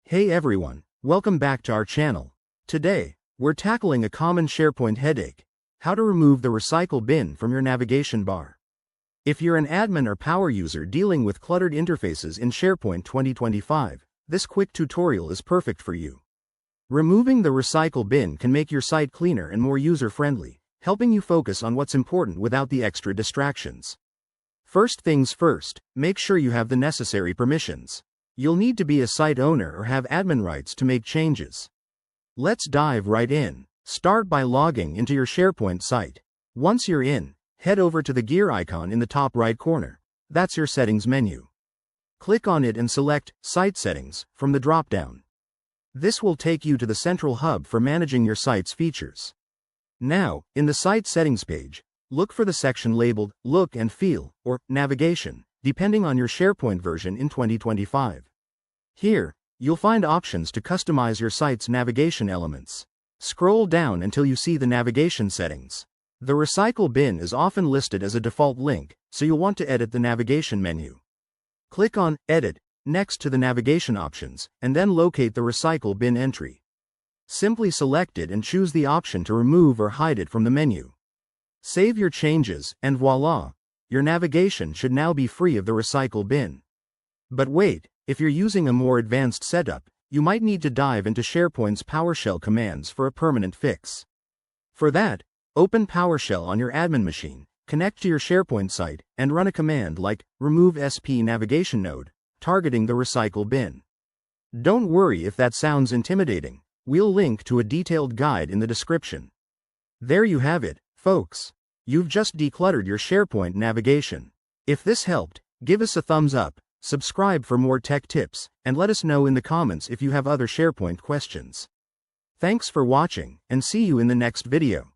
Hey everyone, welcome back to our channel. Today, we're tackling a common SharePoint headache: how to remove the recycle bin from your navigation bar. If you're an admin or power user dealing with cluttered interfaces in SharePoint 2025, this quick tutorial is perfect for you. Removing the recycle bin can make your site cleaner and more user-friendly, helping you focus on what's important without the extra distractions. First things first, make sure you have the necessary permissions. You'll need to be a site owner or have admin rights to make changes. Let's dive right in. Start by logging into your SharePoint site. Once you're in, head over to the gear icon in the top right corner. That's your settings menu. Click on it and select Site Settings from the drop-down. This will take you to the central hub for managing your site's features. Now, in the Site Settings page, look for the section labeled Look and Feel or Navigation, depending on your SharePoint version in 2025. Here, you'll find options to customize your site's navigation elements. Scroll down until you see the navigation settings. The recycle bin is often listed as a default link, so you'll want to edit the navigation menu. Click on Edit next to the navigation options, and then locate the recycle bin entry. Simply select it and choose the option to remove or hide it from the menu. Save your changes, and voila! Your navigation should now be free of the recycle bin. But wait, if you're using a more advanced setup, you might need to dive into SharePoint's PowerShell commands for a permanent fix. For that, open PowerShell on your admin machine, connect to your SharePoint site, and run a command like remove SP navigation node, targeting the recycle bin. Don't worry if that sounds intimidating. We'll link to a detailed guide in the description. There you have it, folks. You've just decluttered your SharePoint navigation. If this helped, give us a thumbs up, subscribe for more tech tips, and let us know in the comments if you have other SharePoint questions. Thanks for watching, and see you in the next video.